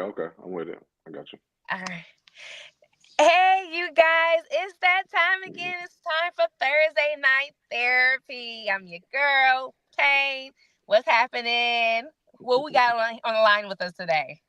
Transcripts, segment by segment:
okay. I'm with it. I got you. All right. Hey, you guys, it's that time again. It's time for Thursday night therapy. I'm your girl, Kane. What's happening? What we got on the line with us today?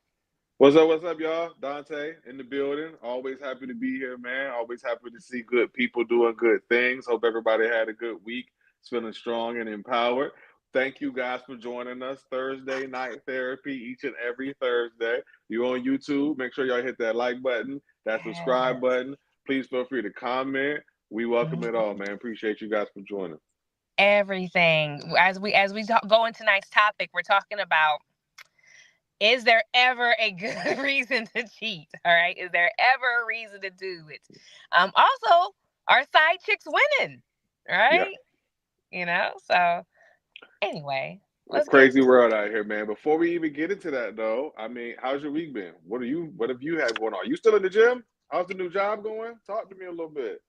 What's up, y'all? Dante in the building. Always happy to be here, man. Always happy to see good people doing good things. Hope everybody had a good week. It's feeling strong and empowered. Thank you guys for joining us. Thursday night therapy each and every Thursday. You on YouTube? Make sure y'all hit that like button, that subscribe Yes. button. Please feel free to comment. We welcome it all, man. Appreciate you guys for joining. Everything. Go into tonight's topic, we're talking about, is there ever a good reason to cheat? All right. Is there ever a reason to do it? Also, are side chicks winning? Yeah. Right? So anyway, A let's get crazy into world it. out here, man. Before we even get into that, though, I mean, how's your week been? What have you had going on? You still in the gym? How's the new job going? Talk to me a little bit.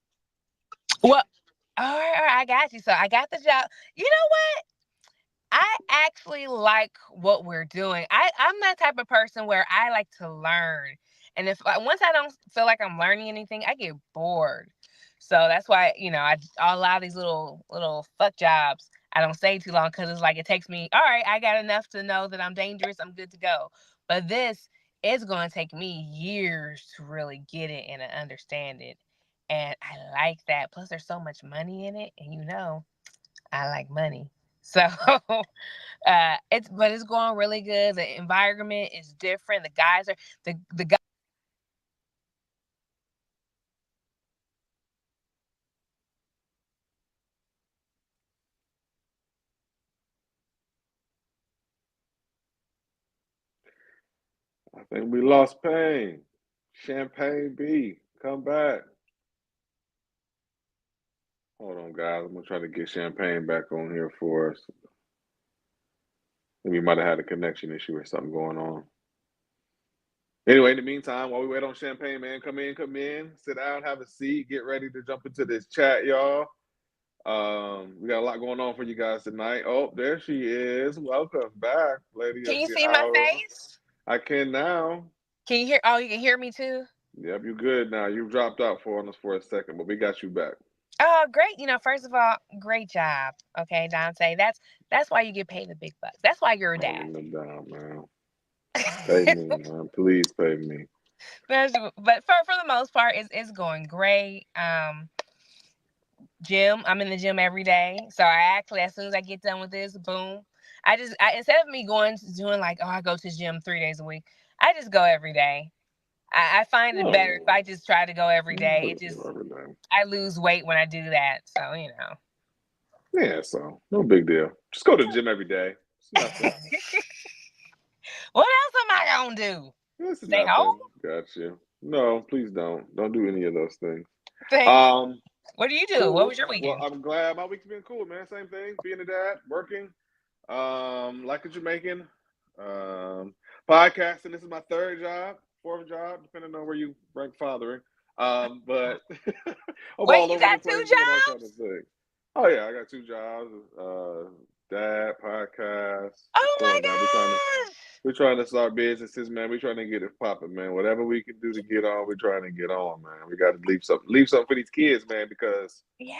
Well, all right, I got you. So I got the job. You know what? I actually like what we're doing. I'm that type of person where I like to learn, and if once I don't feel like I'm learning anything, I get bored. So that's why I allow these little fuck jobs. I don't stay too long because it's like it takes me. All right, I got enough to know that I'm dangerous. I'm good to go. But this is going to take me years to really get it and understand it, and I like that. Plus, there's so much money in it, and I like money. So it's going really good. The environment is different. The guys are the guys. I think we lost Pain. Champagne B, come back. Hold on, guys. I'm gonna try to get Champagne back on here for us. We might have had a connection issue or something going on. Anyway, in the meantime, while we wait on Champagne, man, come in, sit down, have a seat, get ready to jump into this chat, y'all. We got a lot going on for you guys tonight. Oh, there she is. Welcome back, lady Can of you the see my hour. face? I can now. Can you hear? Oh, you can hear me too. Yep, you good now. You dropped out for us for a second, but we got you back. Oh, great. First of all, great job. Okay, Dante. That's why you get paid the big bucks. That's why you're a dad. Holding them down, man. Pay me, man. Please pay me. But for the most part, it's going great. Gym. I'm in the gym every day. So I actually, as soon as I get done with this, boom. Instead of me doing like, oh, I go to the gym 3 days a week, I just go every day. I find it better if Oh, I just try to go every day. It just every day. I lose weight when I do that. So Yeah, so no big deal. Just go to the gym every day. It's nothing. what else am I gonna do? It's Stay home? nothing. Got you. No, please don't. Don't do any of those things. Thank you. Um, What do you do? What cool. was your Well, weekend? I'm glad my week's been cool, man. Same thing. Being a dad, working. Like a Jamaican. Um, Podcasting. This is my third job, fourth job, depending on where you rank fathering. But I'm Wait, all you over the got two place doing all kind of jobs? things. Oh yeah, I got two jobs. Dad, podcast. It's Oh my going down. gosh! We're trying to start businesses, man. We're trying to get it popping, man. Whatever we can do to get on, we're trying to get on, man. We got to leave something for these kids, man, because Yeah.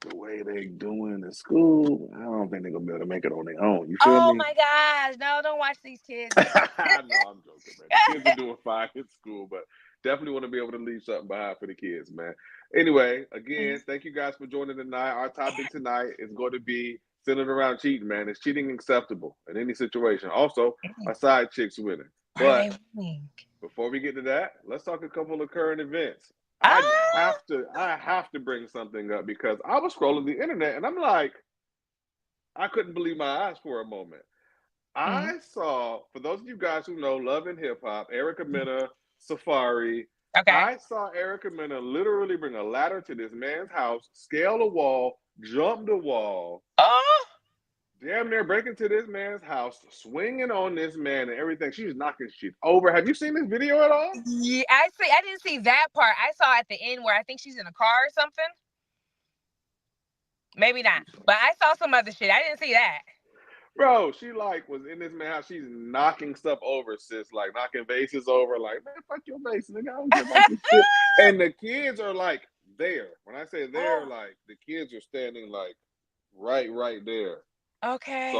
the way they doing in school, I don't think they're gonna be able to make it on their own. You feel Oh me? my gosh! No, don't watch these kids. No, I'm joking, man. The kids are doing fine in school, but definitely want to be able to leave something behind for the kids, man. Anyway, again, thank you guys for joining tonight. Our topic tonight is going to be centered around cheating, man. Is cheating acceptable in any situation? Also, our side chicks winning. Are But they winning? before we get to that, let's talk a couple of current events. Ah. I have to bring something up because I was scrolling the internet and I'm like, I couldn't believe my eyes for a moment. Mhm. I saw, for those of you guys who know Love and Hip Hop, Erica Mena, Safari, Okay. I saw Erica Mena literally bring a ladder to this man's house, scale a wall, jump the wall, Oh. damn near break into this man's house, swinging on this man and everything. She was knocking shit over. Have you seen this video at all? Yeah, I see. I didn't see that part. I saw at the end where I think she's in a car or something. Maybe not, but I saw some other shit. I didn't see that. Bro, she like was in this man house. She's knocking stuff over, sis. Like knocking vases over. Like, man, fuck your vase, nigga. I don't care about this shit. And the kids are like there. When I say there, like the kids are standing like right there. So, Okay.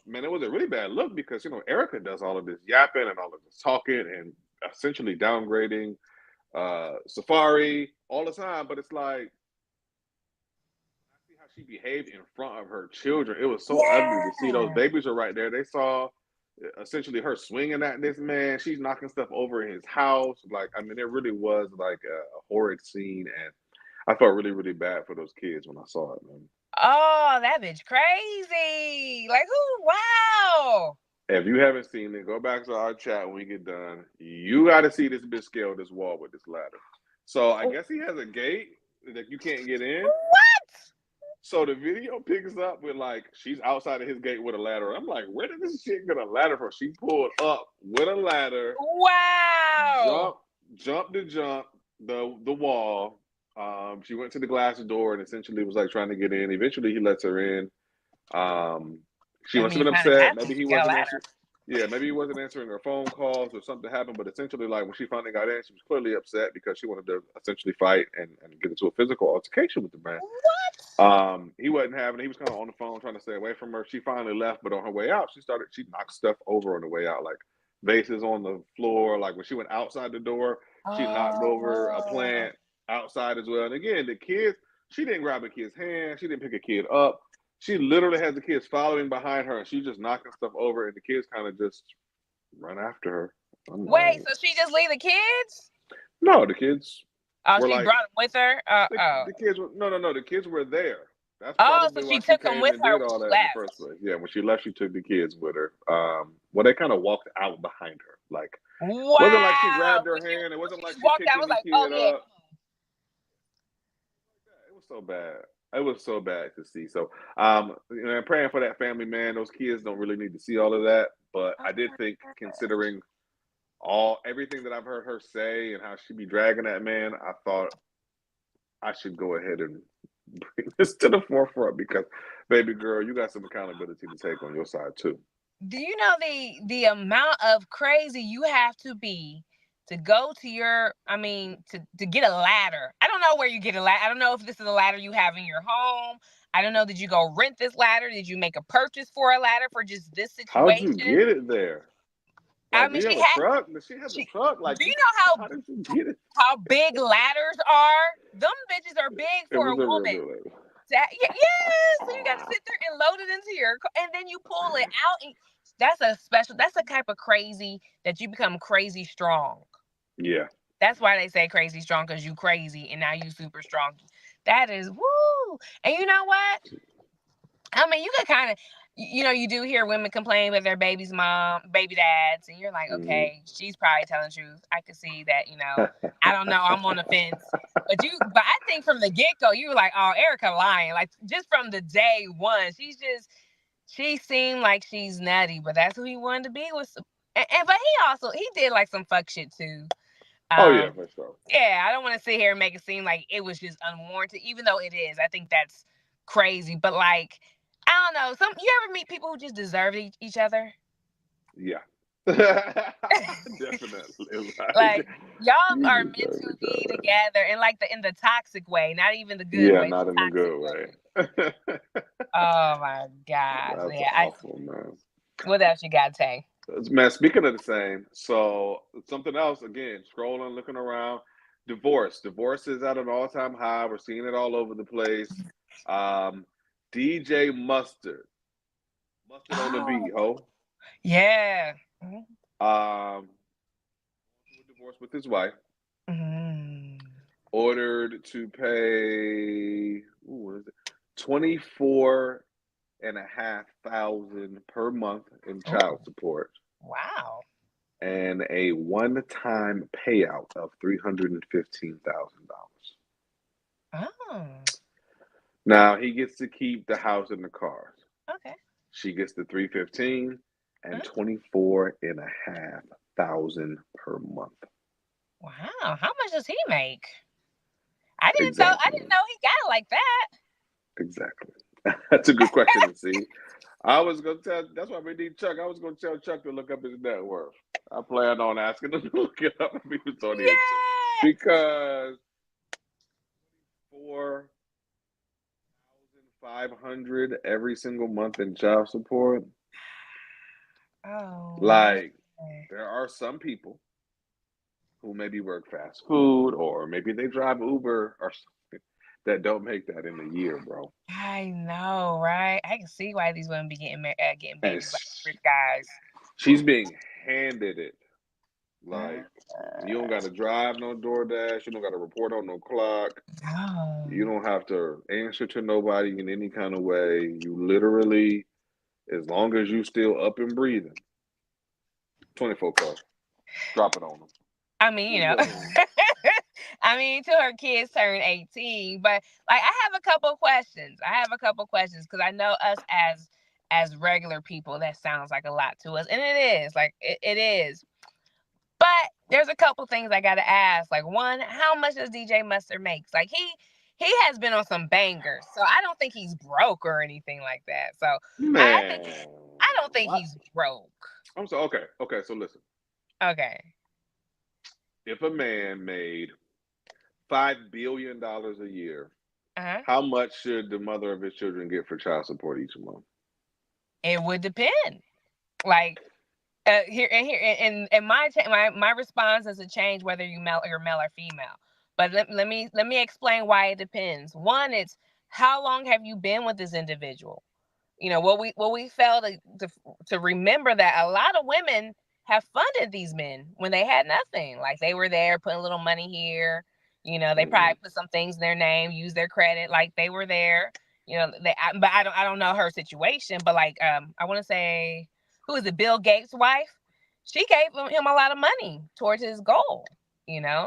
man, it was a really bad look because Erica does all of this yapping and all of this talking and essentially downgrading Safari all the time. But it's like I see how she behaved in front of her children. It was so ugly to see. Those Yeah. babies are right there. They saw essentially her swinging at this man. She's knocking stuff over in his house. Like, I mean, it really was like a horrid scene, and I felt really, really bad for those kids when I saw it, man. Oh, that bitch crazy. Like who? Wow. If you haven't seen it, go back to our chat when we get done. You got to see this bitch scale this wall with this ladder. So I guess he has a gate that you can't get in. What? So the video picks up with like she's outside of his gate with a ladder. I'm like, where did this shit get a ladder from? She pulled up with a ladder. Wow. Jumped the wall. She went to the glass door and essentially was like trying to get in. Eventually, he lets her in. She must have been upset. Maybe he wasn't answering. Yeah, maybe he wasn't answering her phone calls or something happened. But essentially, like when she finally got in, she was clearly upset because she wanted to essentially fight and get into a physical altercation with the man. What? He wasn't having it. He was kind of on the phone trying to stay away from her. She finally left, but on her way out, she knocked stuff over on the way out, like vases on the floor. Like when she went outside the door, she knocked over a plant outside as well. And again, the kids, she didn't grab a kid's hand. She didn't pick a kid up. She literally has the kids following behind her, and she's just knocking stuff over, and the kids kind of just run after her. Wait, so she just leave the kids? No, the kids. Oh, she brought them with her. The kids were no. The kids were there. That's probably so she took them with her when she left. In the first place. Yeah, when she left, she took the kids with her. Well, they kind of walked out behind her. Like, wow. It wasn't like she grabbed her hand. It wasn't like she walked out. Was like, oh yeah. Up. It was so bad. It was so bad to see. So, I'm praying for that family, man. Those kids don't really need to see all of that. But I did think, considering everything that I've heard her say and how she be dragging that man, I thought I should go ahead and bring this to the forefront because, baby girl, you got some accountability to take on your side too. Do you know the amount of crazy you have to be to go to to get a ladder? I don't know where you get a ladder. I don't know if this is a ladder you have in your home. I don't know. Did you go rent this ladder? Did you make a purchase for a ladder for just this situation? How'd you get it there? Like, I mean, she had a truck. She had the truck. Like, do you know how big ladders are? Them bitches are big for a woman. Yes, so you got to sit there and load it into your car, and then you pull it out. And that's a type of crazy that you become crazy strong. Yeah. That's why they say crazy strong, because you crazy and now you super strong. That is woo. And you know what? I mean, you could kind of, you do hear women complain about their baby dads, and you're like, okay, she's probably telling the truth. I could see that, I don't know, I'm on the fence. But I think from the get-go, you were like, oh, Erica lying. Like, just from the day one, she seemed like she's nutty, but that's who he wanted to be with. But he did like some fuck shit too. Oh yeah, for sure. Yeah, I don't want to sit here and make it seem like it was just unwarranted, even though it is. I think that's crazy. But like, I don't know. You ever meet people who just deserve each other? Yeah. Definitely. Like, y'all are meant to be together in the toxic way, not even the good way. Yeah, not in the good way. Oh my God. That's awful, man. What else you got, Tay? Man, speaking of the same, so something else, again, scrolling, looking around, divorce is at an all-time high. We're seeing it all over the place. DJ Mustard on the beat, ho. Yeah. Divorce with his wife. Ordered to pay $24,500 per month in child support. Wow. And a one-time payout of $315,000. Oh. Now he gets to keep the house and the cars. Okay. She gets the $315,000 and $24,500 per month. Wow. How much does he make? I didn't know he got it like that. Exactly. That's a good question to see. I was gonna tell. That's why we need Chuck. I was gonna tell Chuck to look up his net worth. I plan on asking him to look it up if he was on here too, Yeah. because 4,500 every single month in child support. Oh man. Like, there are some people who maybe work fast food or maybe they drive Uber or something that don't make that in a year, bro. I know, right? I can see why these women be getting And babies by rich guys. she's being handed it. Uh, Like, you don't got to drive no DoorDash. You don't got to report on no clock. You no. don't have to answer to nobody in any kind of way. You literally, as long as you still up and breathing, 24 cars. Drop it on them. I mean, Just go ahead. I mean, till her kids turn 18. But like, I have a couple questions. Because I know us as regular people, that sounds like a lot to us, and it is. Like, it is. But there's a couple things I gotta ask. Like, one, how much does DJ Mustard makes? Like, he has been on some bangers, so I don't think he's broke or anything like that. So I think Man, I don't think what? he's broke. I'm so okay. Okay, so listen. Okay. If a man made $5 billion a year, Uh-huh. how much should the mother of his children get for child support each month? It would depend. Like, and my response doesn't change whether you're male or female. But let me explain why it depends. One, it's how long have you been with this individual? What we fail to remember, that a lot of women have funded these men when they had nothing. Like, they were there putting a little money here. They Mm-hmm. probably put some things in their name, use their credit, like they were there. But I don't know her situation. But like, I want to say, who is it? Bill Gates' wife. She gave him a lot of money towards his goal.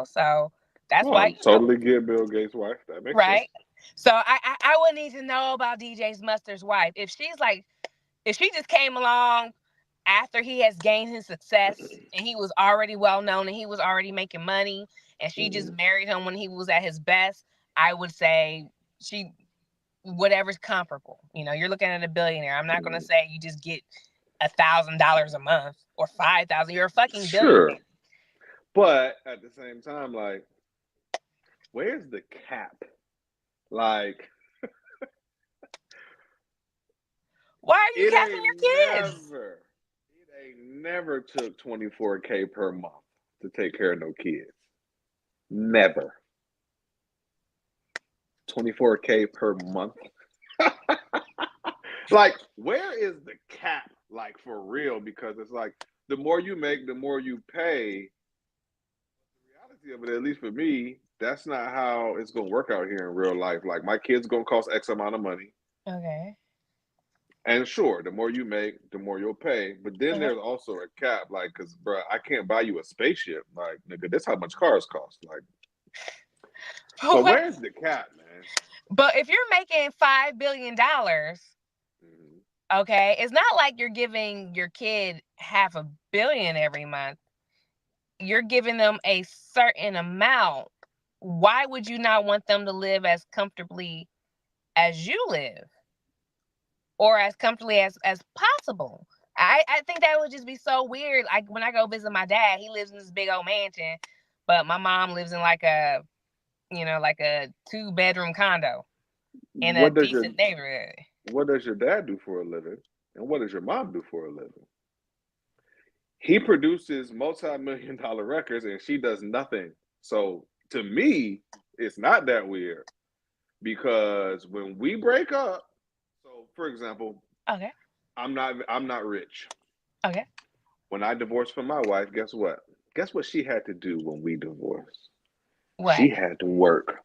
So that's Well, why, I'm totally get Bill Gates' wife. That makes sense. right. So I would need to know about DJ's Mustard's wife. If she just came along after he has gained his success and he was already well known and he was already making money, and she just Mm-hmm. married him when he was at his best, I would say she whatever's comparable. You're looking at a billionaire. I'm not gonna Mm-hmm. say you just get $1,000 a month or 5,000. You're a fucking billionaire. Sure, but at the same time, like, where's the cap? Like, Why are you it capping ain't your kids? never, it ain't never took 24K per month to take care of no kids. Never. 24K per month. Like, where is the cap? Like, for real? Because it's like, the more you make, the more you pay. The reality of it, at least for me, that's not how it's gonna work out here in real life. Like, my kids gonna cost X amount of money. Okay. And sure, the more you make, the more you'll pay. But then Uh-huh. there's also a cap, like, cause bro, I can't buy you a spaceship. Like, nigga, that's how much cars cost. Like, so where's the cap, man? But if you're making $5 billion, Mm-hmm. okay, it's not like you're giving your kid $500 million every month. You're giving them a certain amount. Why would you not want them to live as comfortably as you live, or as comfortably as possible? I think that would just be so weird. Like, when I go visit my dad, he lives in this big old mansion, but my mom lives in like a 2-bedroom condo in a What does your decent neighborhood. what does your dad do for a living? And what does your mom do for a living? He produces multi-million dollar records and she does nothing. So to me, it's not that weird because when we break up, so for example, Okay. I'm not rich. Okay. When I divorced from my wife, guess what? Guess what she had to do when we divorced? What? She had to work.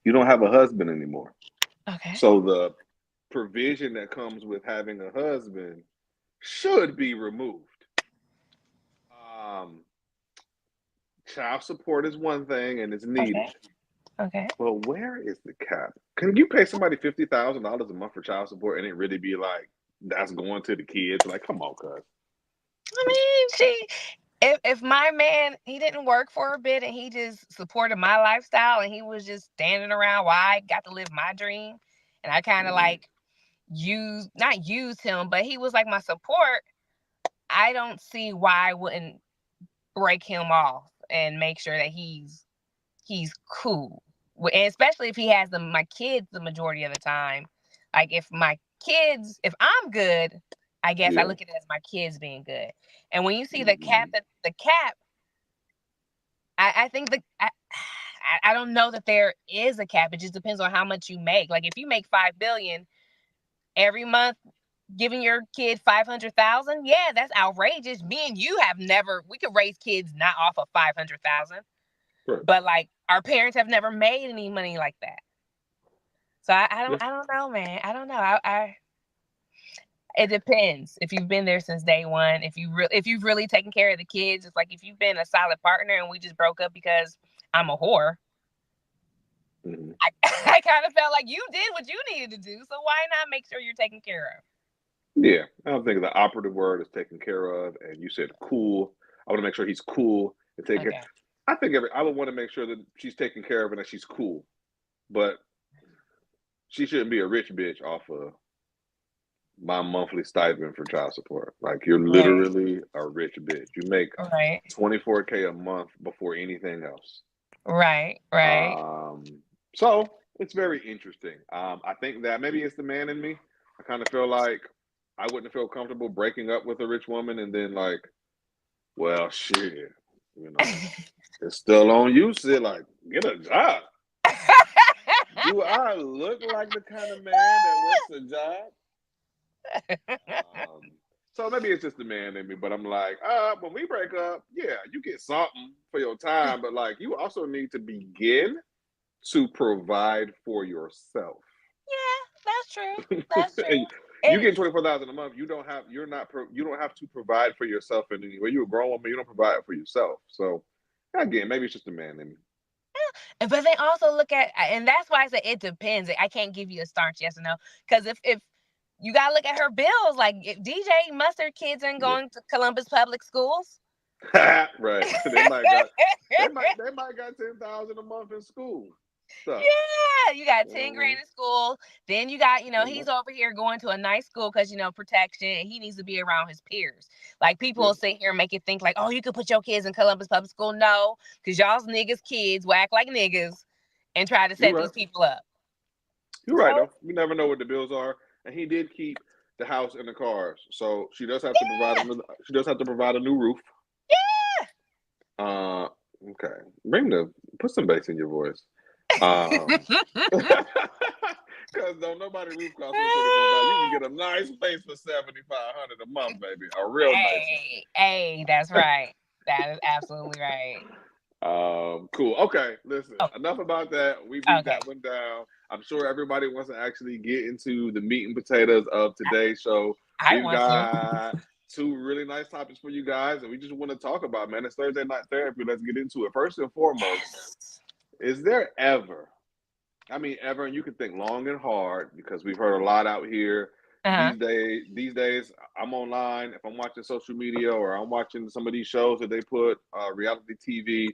You don't have a husband anymore. Okay. So the provision that comes with having a husband should be removed. Um, Child support is one thing and it's Okay. needed. Okay. But where is the cap? Can you pay somebody $50,000 a month for child support and it really be like that's going to the kids? Like, come on, cuz. I mean, if my man, he didn't work for a bit and he just supported my lifestyle and he was just standing around while I got to live my dream, and I kind of Mm-hmm. like not use him, but he was like my support. I don't see why I wouldn't break him off and make sure that he's cool. And especially if he has my kids the majority of the time. Like if I'm good, I guess I look at it as my kids being good. And when you see the cap, I think I don't know that there is a cap. It just depends on how much you make. Like if you make $5 billion every month, giving your kid 500,000, yeah, that's outrageous. Me and you we could raise kids not off of 500,000, but like our parents have never made any money like that. So I don't know, man. I don't know. It depends. If you've been there since day one, if you've really taken care of the kids, it's like if you've been a solid partner and we just broke up because I'm a whore. Mm-hmm. I kind of felt like you did what you needed to do, so why not make sure you're taken care of? Yeah, I don't think the operative word is taken care of, and you said cool. I want to make sure he's cool and take care. I think I would want to make sure that she's taken care of and that she's cool, but she shouldn't be a rich bitch off of my monthly stipend for child support. Like you're literally a rich bitch. You make $24K a month before anything else. Right. So it's very interesting. I think that maybe it's the man in me. I kind of feel like I wouldn't feel comfortable breaking up with a rich woman and then like, well, shit, you know, it's still on you, Sid. Like, get a job. Do I look like the kind of man that works a job? So maybe it's just the man in me, but I'm like, when we break up, yeah, you get something for your time, but like you also need to begin to provide for yourself. Yeah, that's true. That's true. You get $24,000 a month. You don't have to provide for yourself in any way. You're a grown woman. You don't provide for yourself. So again, maybe it's just a man in me. Yeah, but they also look at, and that's why I say it depends. I can't give you a starch yes or no, because if you gotta look at her bills, like if DJ Mustard kids ain't going to Columbus public schools. Right. They might got 10,000 a month in school. So. Yeah, you got 10 grand in school. Then you got, he's over here going to a nice school because, protection. And he needs to be around his peers. Like people will sit here and make it think like, oh, you could put your kids in Columbus public school. No, because y'all's niggas kids will act like niggas and try to set these people up. You're right, though. You never know what the bills are. And he did keep the house and the cars. So she does have to provide a new roof. Yeah. Okay. Put some bass in your voice. Because don't nobody roof cost $24,000. You can get a nice place for $7,500 a month, baby. A real nice. Hey, that's right. That is absolutely right. Cool. Okay, listen. Enough about that. We beat that one down. I'm sure everybody wants to actually get into the meat and potatoes of today's show. We've got two really nice topics for you guys, and we just want to talk about, man. It's Thursday Night Therapy. Let's get into it. First and foremost, is there ever, and you can think long and hard because we've heard a lot out here. These days, I'm online. If I'm watching social media or I'm watching some of these shows that they put, reality TV,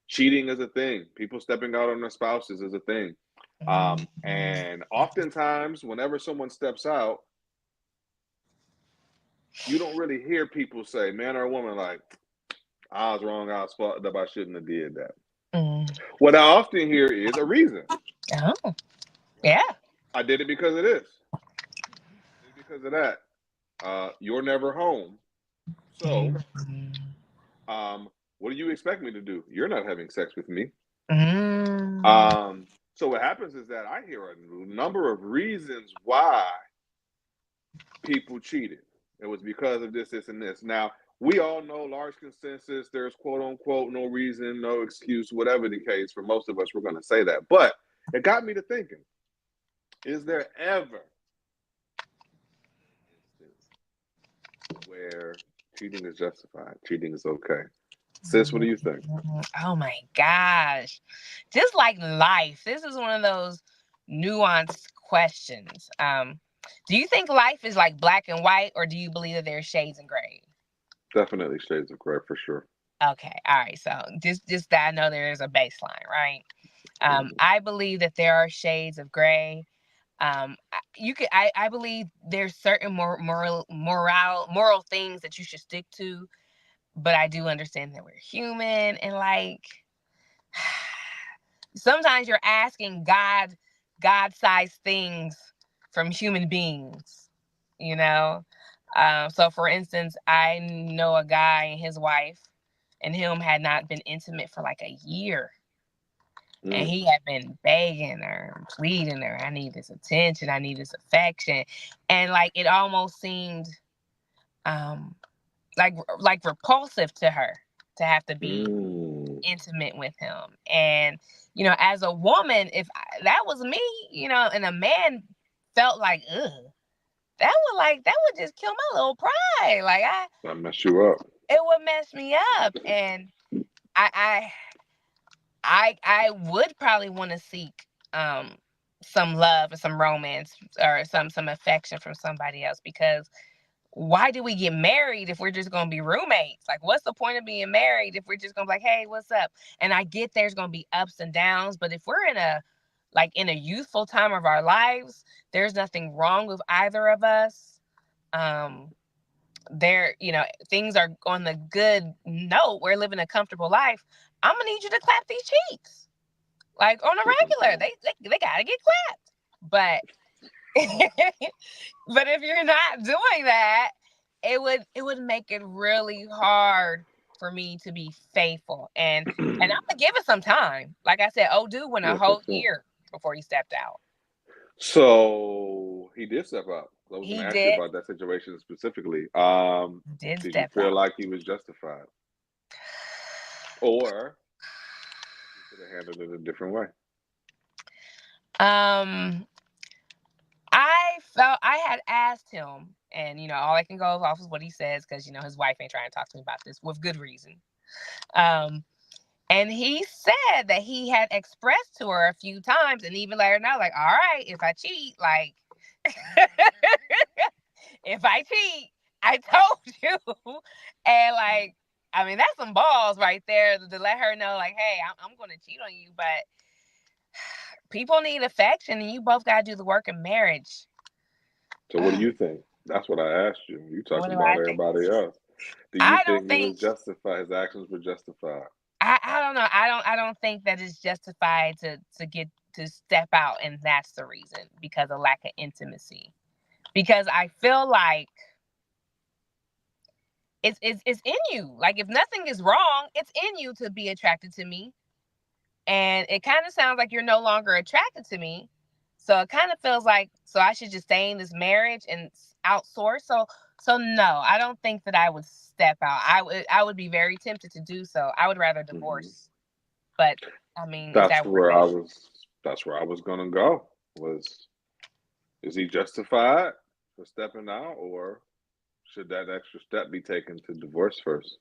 cheating is a thing. People stepping out on their spouses is a thing. And oftentimes, whenever someone steps out, you don't really hear people say, man or woman, like, I was wrong, I was fucked up, I shouldn't have did that. What I often hear is a reason. Oh, yeah. I did it because of this. Because of that. You're never home. So, what do you expect me to do? You're not having sex with me. So what happens is that I hear a number of reasons why people cheated. It was because of this, this, and this. Now, we all know large consensus, there's quote unquote no reason, no excuse, whatever the case. For most of us, we're going to say that. But it got me to thinking, is there ever where cheating is justified, cheating is okay? Sis, what do you think? Oh my gosh. Just like life, this is one of those nuanced questions. Do you think life is like black and white, or do you believe that there's shades of gray? Definitely shades of gray for sure. Okay, all right. So just that I know there is a baseline, right? I believe that there are shades of gray. I believe there's certain moral things that you should stick to, but I do understand that we're human, and like sometimes you're asking God-sized things from human beings, you know. So for instance, I know a guy and his wife and him had not been intimate for like a year. And he had been begging her, pleading her, I need this attention, I need this affection. And like it almost seemed um like repulsive to her to have to be intimate with him. And you know, as a woman, if that was me, you know, and a man felt like, ugh, that would just kill my little pride. Like that mess you up. It would mess me up. And I would probably want to seek some love or some romance or some affection from somebody else, because why do we get married if we're just going to be roommates? Like, what's the point of being married if we're just going to be like, hey, what's up? And I get there's going to be ups and downs, but if we're in a youthful time of our lives, there's nothing wrong with either of us. You know, things are on the good note. We're living a comfortable life. I'm gonna need you to clap these cheeks, like on a regular. They gotta get clapped. But but if you're not doing that, it would make it really hard for me to be faithful. And I'm gonna give it some time. Like I said, dude went a whole year before he stepped out. So he did step out. I was going to ask you did. about that situation specifically. Did you step feel out. like he was justified, or you could have handled it a different way? I had asked him, and you know, all I can go off is what he says, because you know his wife ain't trying to talk to me about this with good reason. And he said that he had expressed to her a few times, and even let her know, like, all right, if I cheat, like, if I cheat, I told you, and like, I mean, that's some balls right there to let her know, like, hey, I'm going to cheat on you, but people need affection, and you both got to do the work in marriage. So what do you think? That's what I asked you. You talking about everybody else. Do you think it was justified? His actions were justified? I don't know. I don't think that it's justified to step out, and that's the reason, because of lack of intimacy. Because I feel like it's in you. Like, if nothing is wrong, it's in you to be attracted to me. And it kind of sounds like you're no longer attracted to me. So it kind of feels like, so I should just stay in this marriage and outsource. So no, I don't think that I would step out. I would be very tempted to do so. I would rather divorce. But I mean, that's where I was gonna go. Is he justified for stepping out, or should that extra step be taken to divorce first?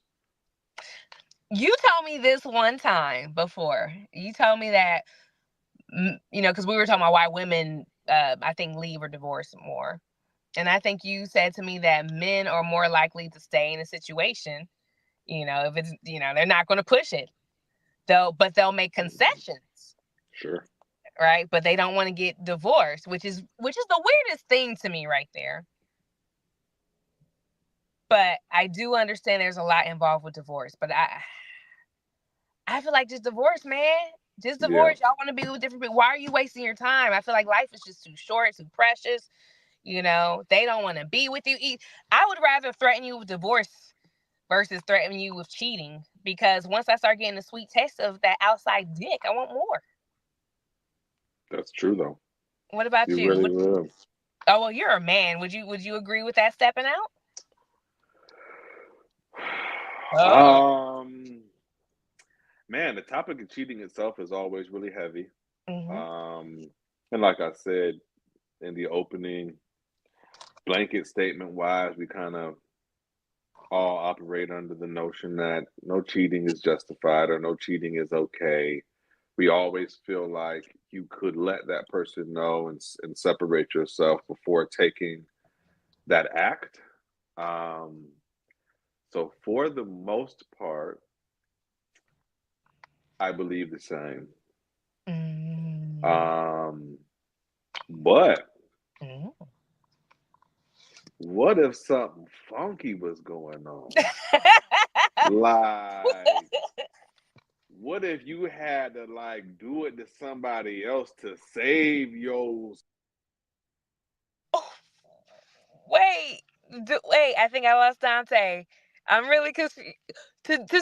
You told me this one time before. You told me that, you know, because we were talking about why women, I think, leave or divorce more. And I think you said to me that men are more likely to stay in a situation, you know, if it's, you know, they're not going to push it. But they'll make concessions. Sure. Right? But they don't want to get divorced, which is the weirdest thing to me right there. But I do understand there's a lot involved with divorce. But I feel like just divorce, man. Just divorce. Yeah. Y'all want to be with different people. Why are you wasting your time? I feel like life is just too short, too precious. You know, they don't want to be with you. I would rather threaten you with divorce versus threaten you with cheating, because once I start getting the sweet taste of that outside dick, I want more. That's true, though. What about you? Really will. Oh, well, you're a man. Would you agree with that stepping out? Man, the topic of cheating itself is always really heavy. Mm-hmm. And like I said in the opening, blanket statement wise, we kind of all operate under the notion that no cheating is justified or no cheating is okay. We always feel like you could let that person know and separate yourself before taking that act. So for the most part, I believe the same. Mm. But Mm. What if something funky was going on? Like, what if you had to like do it to somebody else to save your? Wait, I think I lost Dante. I'm really confused. To do what, Dante?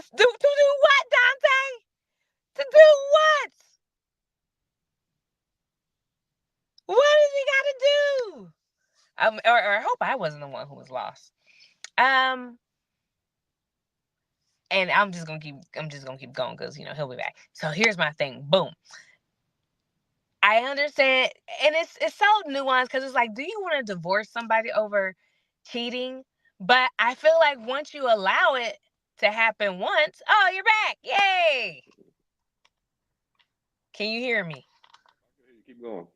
To do what? What does he got to do? Or I hope I wasn't the one who was lost. And I'm just gonna keep going because he'll be back. So here's my thing. Boom. I understand, and it's so nuanced because it's like, do you want to divorce somebody over cheating? But I feel like once you allow it to happen once, oh, you're back. Yay. Can you hear me? Keep going.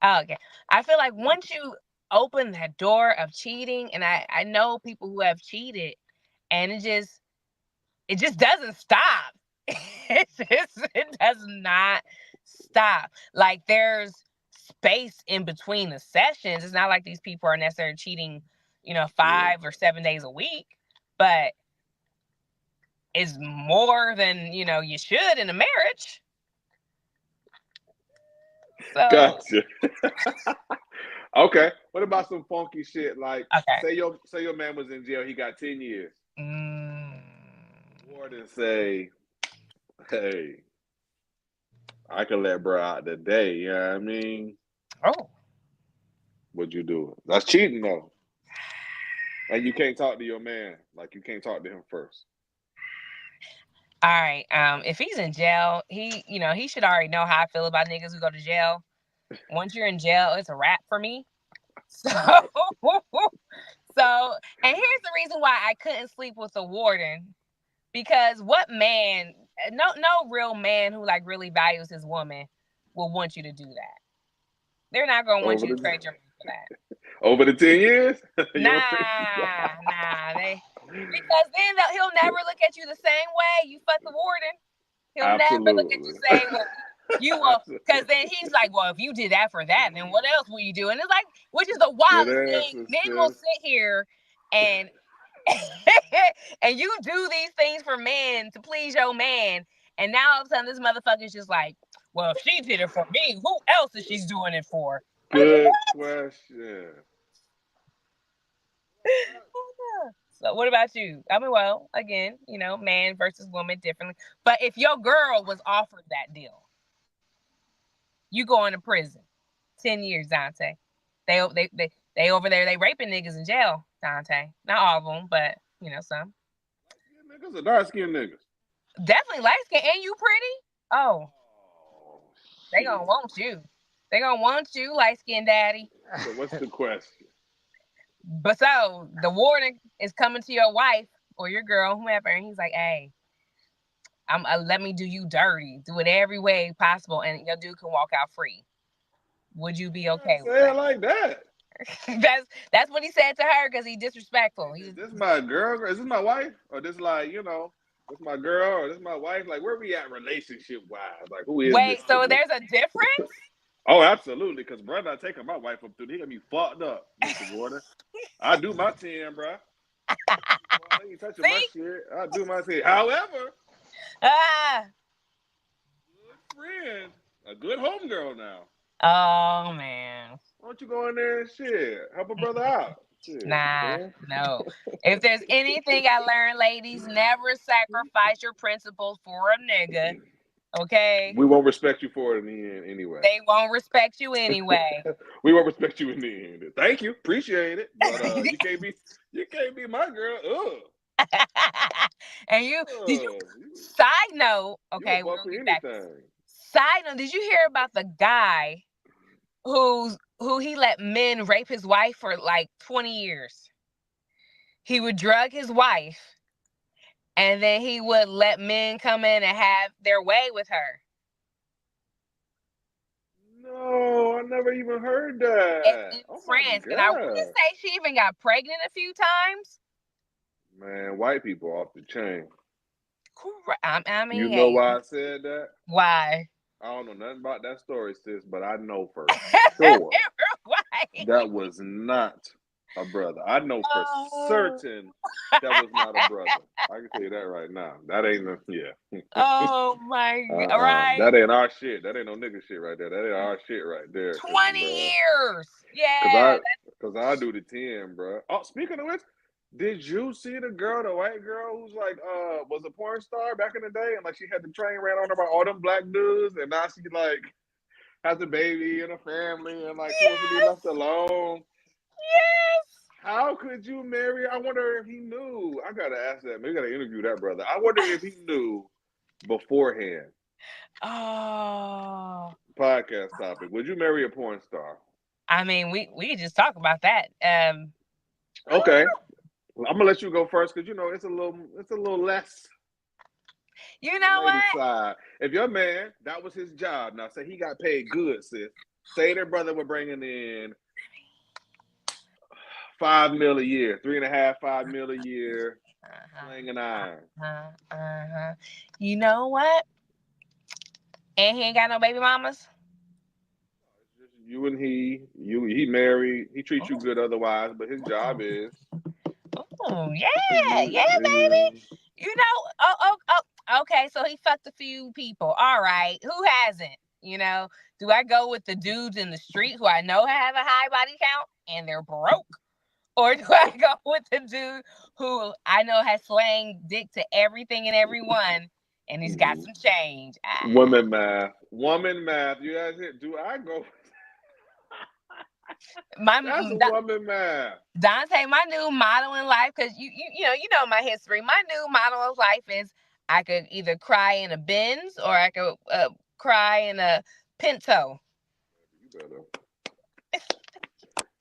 Oh, okay. I feel like once you open that door of cheating, and I know people who have cheated, and it just doesn't stop. It does not stop. Like, there's space in between the sessions. It's not like these people are necessarily cheating, 5 or 7 days a week, but it's more than you should in a marriage. So Gotcha. Okay. What about some funky shit? Like, okay. say your man was in jail. He got 10 years. Mm. Warden say, "Hey, I can let bro out today." You know what I mean? Oh. What'd you do? That's cheating though. And you can't talk to your man. Like, you can't talk to him first. All right. If he's in jail, he should already know how I feel about niggas who go to jail. Once you're in jail, it's a wrap for me. So, and here's the reason why I couldn't sleep with the warden, because what man, no real man who like really values his woman will want you to do that. They're not gonna want you to trade your money for that. Over the 10 years? Nah, because then he'll never look at you the same way. You fuck the warden, he'll never look at you the same way. You will, because then he's like, well, if you did that for that, then what else will you do? And it's like, which is the wildest thing. Men will sit here and and you do these things for men to please your man, and now all of a sudden this motherfucker's just like, well, if she did it for me, who else is she doing it for? Good question. So what about you? I mean, well, again, man versus woman differently. But if your girl was offered that deal, you going to prison. 10 years, Dante. They over there, they raping niggas in jail, Dante. Not all of them, but some. Niggas or dark skinned niggas? Definitely light skin. And you pretty? Oh. They gonna want you. They gonna want you, light skinned daddy. So what's the question? But so the warden is coming to your wife or your girl, whoever, and he's like, hey, let me do you dirty. Do it every way possible, and your dude can walk out free. Would you be okay with that? Say that? it like that. That's what he said to her because he's disrespectful. Is this my girl? Is this my wife? Or this like, this my girl or this my wife? Like, where we at relationship wise? Like, who is Wait, this? so there's a difference? Oh, absolutely. Because brother, not taking my wife up through, he gonna be fucked up, Mr. Warden. I do my 10, bro. I ain't touching my shit. I do my 10. However, good friend, a good homegirl now. Oh man. Why don't you go in there and shit? Help a brother out. Shit, no. If there's anything I learned, ladies, never sacrifice your principles for a nigga. Okay? We won't respect you for it in the end anyway. They won't respect you anyway. We won't respect you in the end. Thank you. Appreciate it. But you can't be my girl. Ugh. And did you side note, okay, we'll get back. Side note, did you hear about the guy who he let men rape his wife for like 20 years? He would drug his wife, and then he would let men come in and have their way with her. No, I never even heard that. In France. And I want to say she even got pregnant a few times. Man, white people off the chain. I mean, you know why I said that? Why? I don't know nothing about that story, sis, but I know for sure. Why? That was not a brother. I know for Oh. certain that was not a brother. I can tell you that right now. That ain't no, yeah. Oh my right. That ain't our shit. That ain't no nigga shit right there. That ain't our shit right there. 20 Bro, years. cause Yeah. I, cause I do the 10, bro. Oh, speaking of which, did you see the girl, the white girl who's like, was a porn star back in the day, and like she had the train ran on her by all them black dudes, and now she like has a baby and a family, and like she wants to be left Yes. alone. Yes. How could you marry? I wonder if he knew. I gotta ask that. Maybe gotta interview that brother. I wonder if he knew beforehand. Oh. Podcast topic: would you marry a porn star? I mean, we just talk about that. Okay, well, I'm gonna let you go first because you know it's a little less You the know lady what? side. If your man, that was his job. Now say he got paid good, sis. Say their brother were bringing in 5 mil a year, 3.5, 5 mil a year, slinging iron. Uh-huh. You know what? And he ain't got no baby mamas. It's just you and he married. He treats you Oh, good otherwise, but his job is yeah, yeah, baby. you. You know, okay. So he fucked a few people. All right, who hasn't? You know, do I go with the dudes in the street who I know have a high body count and they're broke? Or do I go with the dude who I know has slang dick to everything and everyone and he's got Mhm. some change? Woman math. Woman math. You guys hear? Do I go? My That's woman math. Dante, my new motto in life, because you know my history. My new motto in life is I could either cry in a Benz or I could cry in a Pinto. You better.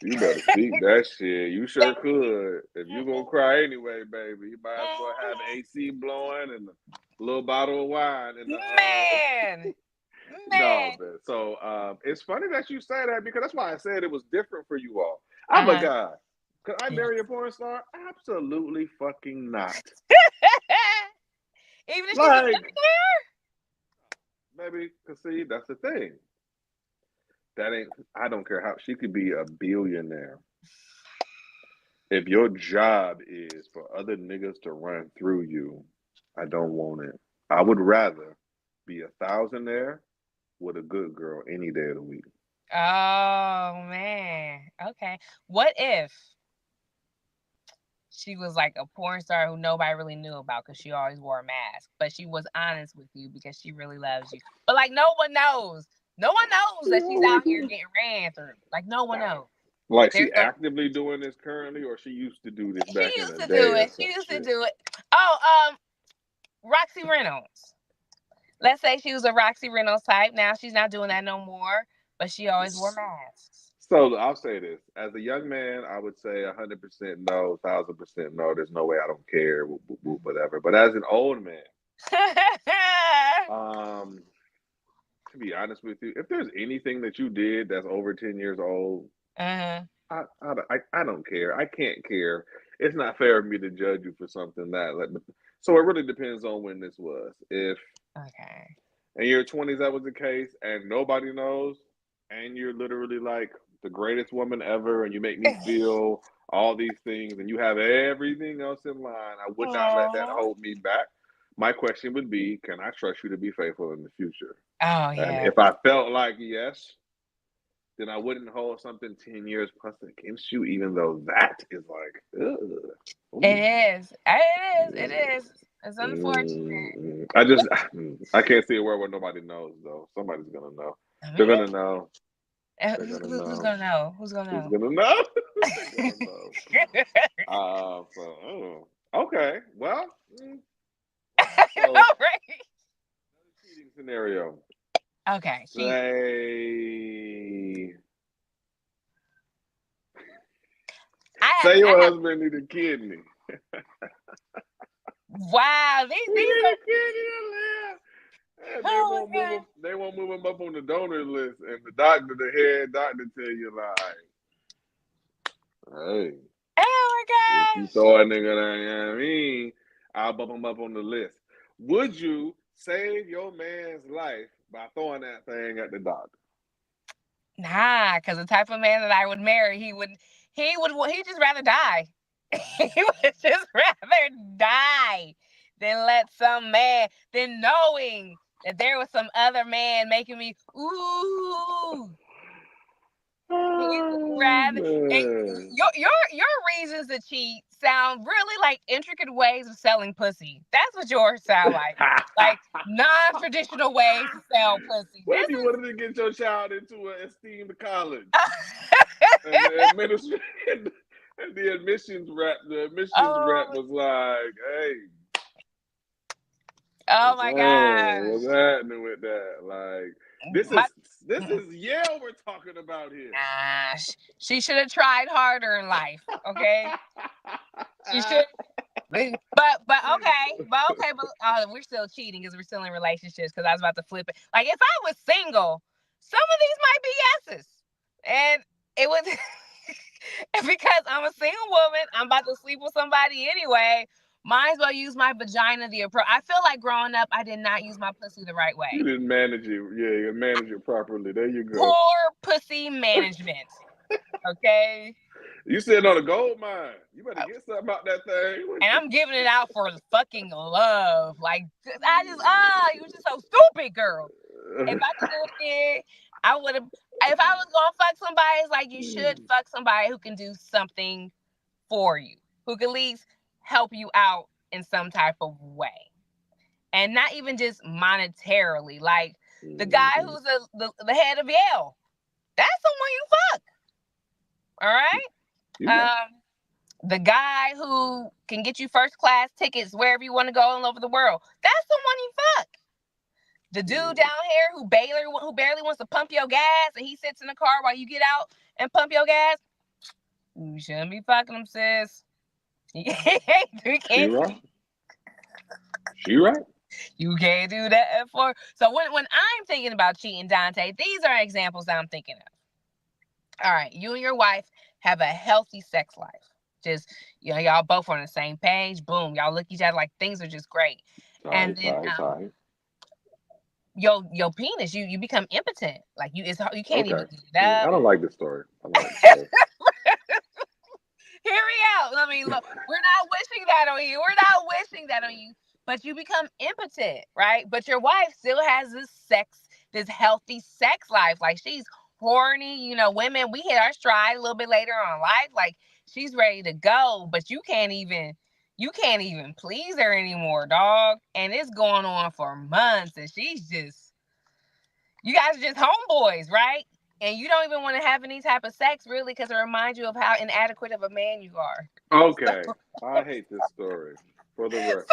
You better speak that shit. You sure Thank you. could. If you gonna cry anyway, baby, you might as well have AC blowing and a little bottle of wine in the Man, no, man. man. So it's funny that you say that because that's why I said it was different for you all. I'm a Uh-huh. guy. Could I Yes. marry a porn star? Absolutely fucking not. Even if she's a Like, billionaire? baby, cause see, that's the thing. That ain't I don't care how she could be a billionaire. If your job is for other niggas to run through you, I don't want it. I would rather be a thousandaire with a good girl any day of the week. Oh man. Okay. What if she was like a porn star who nobody really knew about because she always wore a mask, but she was honest with you because she really loves you. But like no one knows. No one knows that she's out here getting ran through. Like no one knows. Like There's she no. actively doing this currently, or she used to do this She back in used the to do day or it. She some used to shit. do it. Oh, Roxy Reynolds. Let's say she was a Roxy Reynolds type. Now she's not doing that no more, but she always wore masks. So I'll say this: as a young man, I would say 100% no, 1,000% no. There's no way I don't care, whatever. But as an old man, um, to be honest with you, if there's anything that you did that's over 10 years old, uh-huh. I don't care. I can't care. It's not fair of me to judge you for something that like. So it really depends on when this was. If Okay. in your 20s that was the case, and nobody knows, and you're literally like the greatest woman ever, and you make me feel all these things, and you have everything else in line, I would not let that Aww. hold me back. My question would be, can I trust you to be faithful in the future? Oh And yeah. if I felt like yes, then I wouldn't hold something 10 years plus against you, even though that is like, ugh, It ooh, is. It is. It mm, is. It's unfortunate. I can't see a world where nobody knows though. Somebody's gonna know. I They're mean, gonna know. They're who's, gonna who's know. gonna know? Who's gonna Who's know? gonna know? They're gonna know. Okay. Well, so All right. cheating scenario. Okay. Say, I have. say I your have. husband need a kidney. Wow. He These need are. a kidney to live. And they Oh won't my move god. him. They won't move him up on the donor list, and the doctor, the head doctor, tell you like, "Hey, Oh if my you gosh. throw a nigga there, you know what I mean, I'll bump him up on the list." Would you save your man's life by throwing that thing at the doctor? Nah, because the type of man that I would marry, he'd just rather die. He would just rather die than let some man, than knowing that there was some other man making me, ooh. He'd Oh, rather, and man. your reasons to cheat sound really like intricate ways of selling pussy. That's what yours sound like non-traditional ways to sell pussy. What if you This wanted to get your child into an esteemed college is and the administration and the admissions rep oh was like, "Hey, oh my what's gosh. happening with that? Like, this My is this is Yale we're talking about here." nah, she should have tried harder in life. Okay, she should. But we're still cheating because we're still in relationships. Because I was about to flip it. Like if I was single, some of these might be yeses, and it was because I'm a single woman. I'm about to sleep with somebody anyway. Might as well use my vagina the approach. I feel like growing up, I did not use my pussy the right You way. didn't manage it. Yeah, you manage it properly. There you go. Poor pussy management. Okay. You sitting on a gold mine. You better get something out that thing. And I'm giving it out for fucking love. Like you just so stupid, girl. If I could do it again, I would have. If I was gonna fuck somebody, it's like you should fuck somebody who can do something for you, who can at least help you out in some type of way, and not even just monetarily. Like the guy who's the head of Yale, that's someone you fuck. All right. The guy who can get you first class tickets wherever you want to go all over the world. That's the one you fuck. The dude down here who barely wants to pump your gas and he sits in the car while you get out and pump your gas. You shouldn't be fucking him, sis. You She right. She right. You can't do that for. So when I'm thinking about cheating, Dante, these are examples I'm thinking of. All right, you and your wife have a healthy sex life. Just y'all both on the same page. Boom, y'all look at each other like things are just great. And then your penis, you become impotent. Like you can't even get it up. I don't like this story. Hear me out. I mean, look, we're not wishing that on you. We're not wishing that on you. But you become impotent, right? But your wife still has this healthy sex life. Like she's horny. Women, we hit our stride a little bit later on in life. Like she's ready to go, but you can't even please her anymore, dog. And it's going on for months, and you guys are just homeboys, right? And you don't even want to have any type of sex, really, because it reminds you of how inadequate of a man you are. Okay. I hate this story. For the record.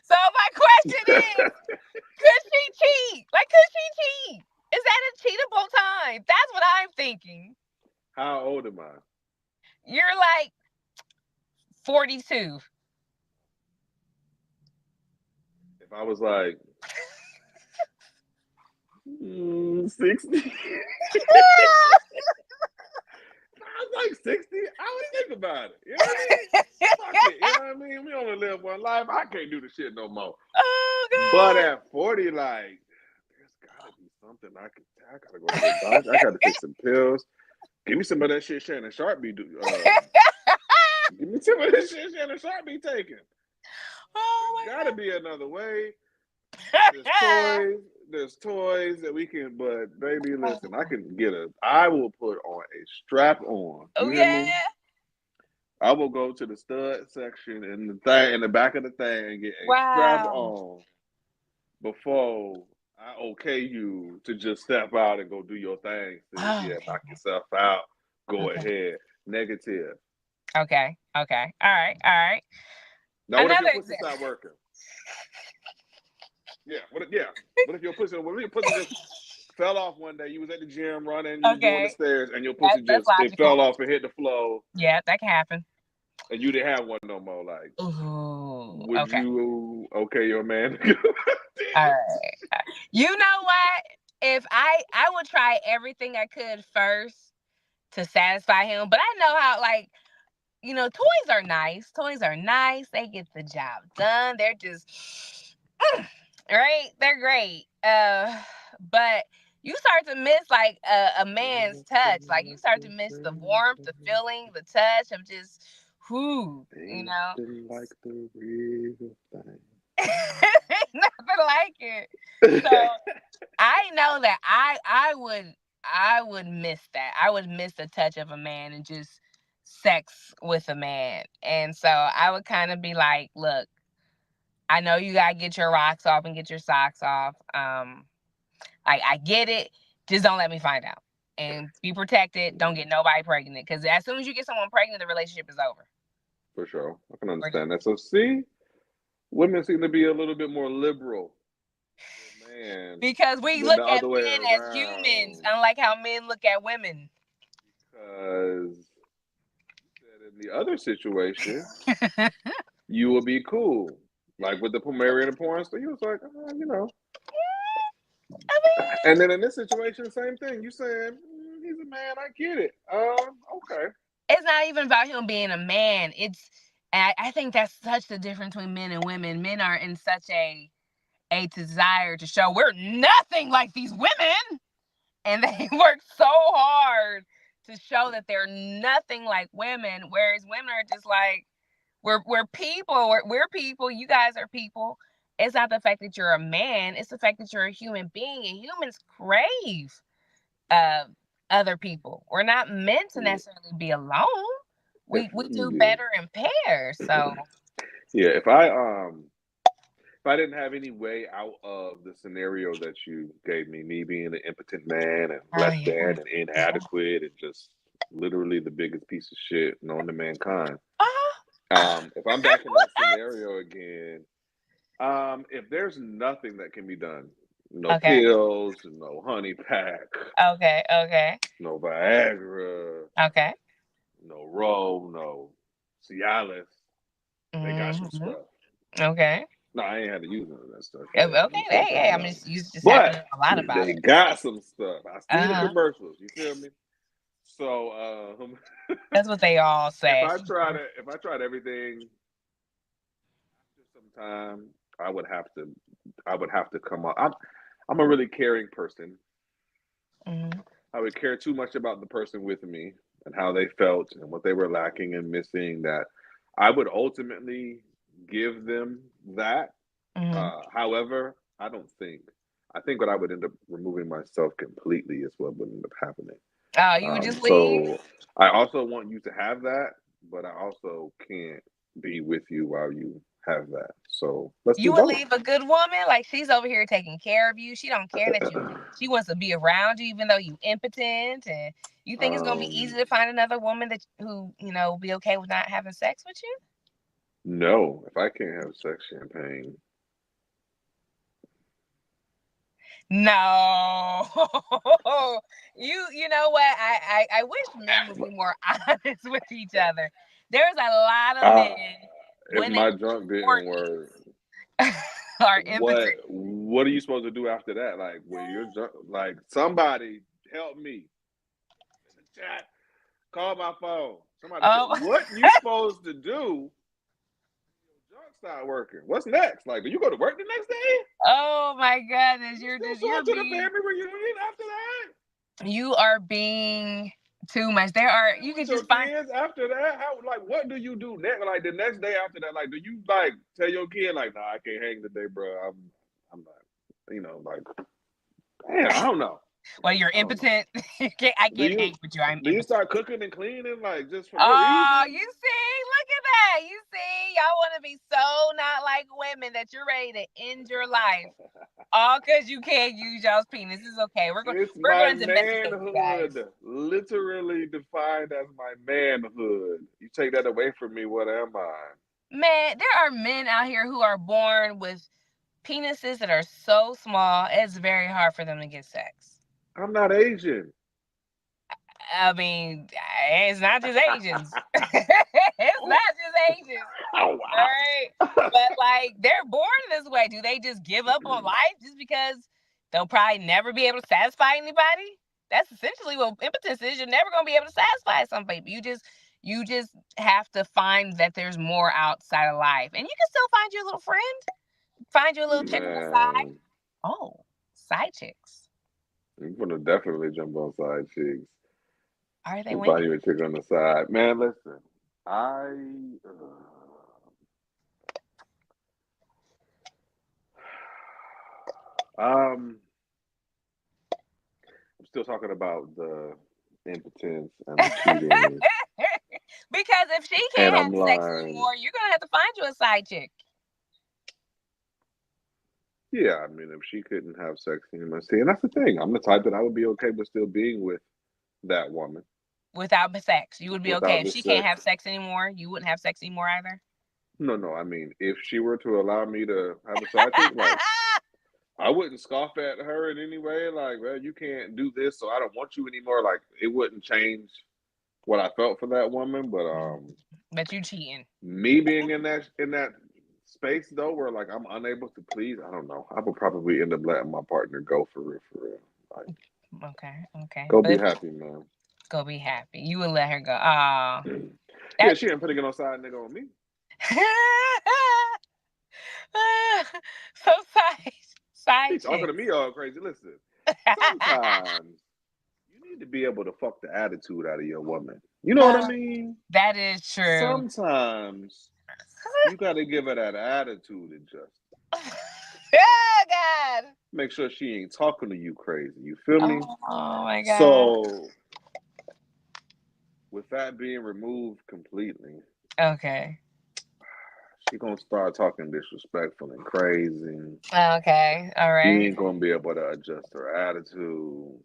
So my question is, could she cheat? Like, could she cheat? Is that a cheatable time? That's what I'm thinking. How old am I? You're like 42. If I was like 60. I was like 60, I would think about it. You know what I mean? Fuck it. You know what I mean? We only live one life. I can't do the shit no more. Oh, God. But at 40, like, there's gotta be something I gotta go to the doctor. I gotta take some pills. Give me some of that shit Shannon Sharp be doing. Give me some of that shit Shannon Sharp be taking. Oh, there's gotta be another way. There's toys that we can, but baby, listen, I will put on a strap on. Oh, yeah. I will go to the stud section in the back of the thing and get a strap on before I okay you to just step out and go do your thing. So, knock yourself out. Go ahead. Negative. Okay. All right. Now, what if your pussy stop working? Yeah. What if your pussy just fell off one day? You was at the gym running, you were doing the stairs, and your pussy it fell off and hit the floor. Yeah, that can happen. And you didn't have one no more. Like, would you okay your man? All right. You know what? If I would try everything I could first to satisfy him, but I know how, like, toys are nice. Toys are nice. They get the job done. They're just right. They're great. But you start to miss like a man's touch. Like you start to miss the warmth, the feeling, the touch of just who, you Ain't know. nothing like the real Nothing like it. So thing. I know that I would miss that. I would miss the touch of a man and just sex with a man. And so I would kind of be like, look, I know you gotta get your rocks off and get your socks off. I get it. Just don't let me find out. And be protected. Don't get nobody pregnant. Because as soon as you get someone pregnant, the relationship is over. For sure. I can We're done. understand that. So see, women seem to be a little bit more liberal with man Because we than the look at other way men as humans, around. unlike how men look at women. Because in the other situation, you will be cool. Like with the Pomerian and porn star, you was like, you know. I mean, And then in this situation, same thing. You saying he's a man, I get it. Okay. it's not even about him being a man. I think that's such the difference between men and women. Men are in such a desire to show we're nothing like these women, and they work so hard to show that they're nothing like women, whereas women are just like we're people. We're people. You guys are people. It's not the fact that you're a man. It's the fact that you're a human being, and humans crave uh, other people. We're not meant to Yeah, necessarily be alone. We do yeah. better in pairs. So Yeah, if I didn't have any way out of the scenario that you gave me, me being an impotent man and oh less yeah, than and yeah. inadequate and just literally the biggest piece of shit known to mankind. Uh-huh. If I'm back in that scenario again, if there's nothing that can be done, no Okay, pills, no honey pack, okay, okay, no Viagra, okay. no Roe, no Cialis, they got some Hmm. stuff. Okay. No, I ain't had to use none of that stuff yet. Okay. I'm still Hey, hey. trying I'm out. just you just happen to But know a lot about they it. got some stuff. I Uh see the huh. commercials. You feel me? So That's what they all say. if I tried everything after some time, I would have to come up. I'm a really caring person. Hmm. I would care too much about the person with me and how they felt and what they were lacking and missing that I would ultimately give them that. Hmm. However, I think what I would end up removing myself completely is what would end up happening. Oh, you would just leave? So I also want you to have that, but I also can't be with you while you have that. So let's You do would both. leave a good woman? Like she's over here taking care of you. She don't care that you. She wants to be around you, even though you impotent. And you think it's gonna be um, easy to find another woman that who will be okay with not having sex with you? no, if I can't have sex champagne, No. You know what? I wish men would be more honest with each other. There's a lot of uh, men if when they my hit drunk didn't work, 40 are impotent. what are you supposed to do after that? Like when you're drunk, like somebody help me in the chat. Call my phone. Somebody tell Oh, what you supposed to do. Your junk start working. What's next? Like, do you go to work the next day? oh my goodness. You still show up to the family reunion after that? You are being too much. There are, Playing you with could your just find, kids after that? How like what do you do next? Like the next day after that? Like do you like tell your kid like, nah, I can't hang today, bro. I'm not, like, man, I don't know. well, you're I don't know. impotent. I Do can't you hang with you. I'm do you impotent. start cooking and cleaning like just for no Oh, reason? you see, look at that. You see, y'all want to be so not like women that you're ready to end your life. All because you can't use y'all's penis. It's okay. It's We're my going to domesticate you guys. manhood, literally defined as my manhood. You take that away from me, what am I? Man, there are men out here who are born with penises that are so small, it's very hard for them to get sex. I'm not Asian. I mean, it's not just Asians. It's Oh, not just Asians. oh All right. wow. But like they're born this way. Do they just give up on life just because they'll probably never be able to satisfy anybody? That's essentially what impotence is. You're never gonna be able to satisfy some people. You just have to find that there's more outside of life. And you can still find your little friend, find your little chick on the side. Man, Oh, side chicks. I'm gonna definitely jump on side chicks. Are they We'll buy winning? you a chick on the side. Man, listen. I um I'm still talking about the impotence and the cheating. Because if she And can't I'm have sex like, anymore, you're gonna have to find you a side chick yeah, I mean if she couldn't have sex anymore. See, and that's the thing. I'm the type that I would be okay with still being with that woman without the sex. You would be okay without if the she can't sex. have sex anymore. You wouldn't have sex anymore either. No, no, I mean if she were to allow me to have a side chick, like I wouldn't scoff at her in any way. Like, well, you can't do this, so I don't want you anymore. Like, it wouldn't change what I felt for that woman. But But you cheating. me being in that space though, where like I'm unable to please, I don't know. I would probably end up letting my partner go for real, for real. Like, Okay, okay. go But be if happy, man. go be happy, you would let her go. Ah, Yeah, that. she ain't putting it on side nigga on me. So side She talking to chicks. me all crazy. Listen, sometimes you need to be able to fuck the attitude out of your woman. You know what I mean? That is true. Sometimes you got to give her that attitude adjust. Oh God. Make sure she ain't talking to you crazy. You feel me? Oh my God. So, with that being removed completely, Okay. she gonna start talking disrespectful and crazy. Okay. All She right. ain't gonna be able to adjust her attitude.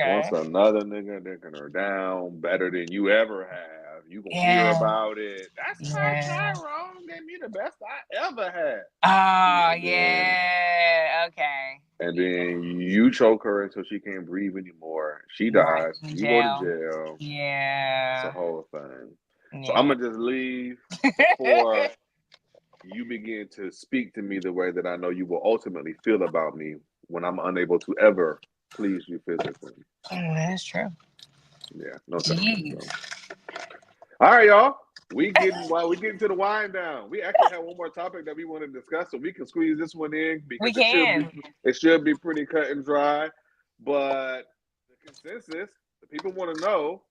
Once Okay. another nigga dicking her down better than you ever have, you gonna hear Yeah. about it. That's why Yeah. Tyrone gave me the best I ever had. Oh And then yeah. Okay. and then you choke her until she can't breathe anymore. She Right. dies. In You go to jail. jail. It's a Yeah. whole thing. So I'm Yeah. gonna just leave before you begin to speak to me the way that I know you will ultimately feel about me when I'm unable to ever please you physically. That's true. Yeah, no thanks. Jeez. So, all right, y'all. We getting to the wind down. We actually have one more topic that we want to discuss, so we can squeeze this one in We because can. it should be pretty cut and dry. But the consensus, the people want to know,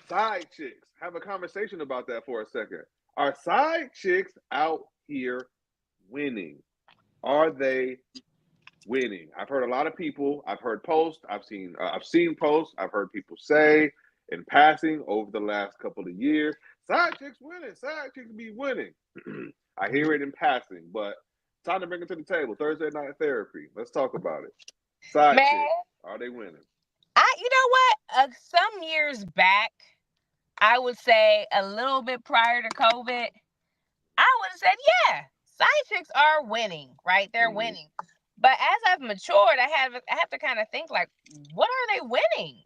side chicks. Have a conversation about that for a second. Are side chicks out here winning? Are they winning? I've heard a lot of people. I've heard posts. I've seen posts. I've heard people say in passing over the last couple of years, side chicks winning. Side chicks be winning. I hear it in passing, but time to bring it to the table. Thursday night therapy. Let's talk about it. Side Man, chicks, are they winning? you know what? Some years back, I would say a little bit prior to COVID, I would have said, yeah, side chicks are winning, right? They're Mm-hmm. winning. But as I've matured, I have to kind of think like, what are they winning?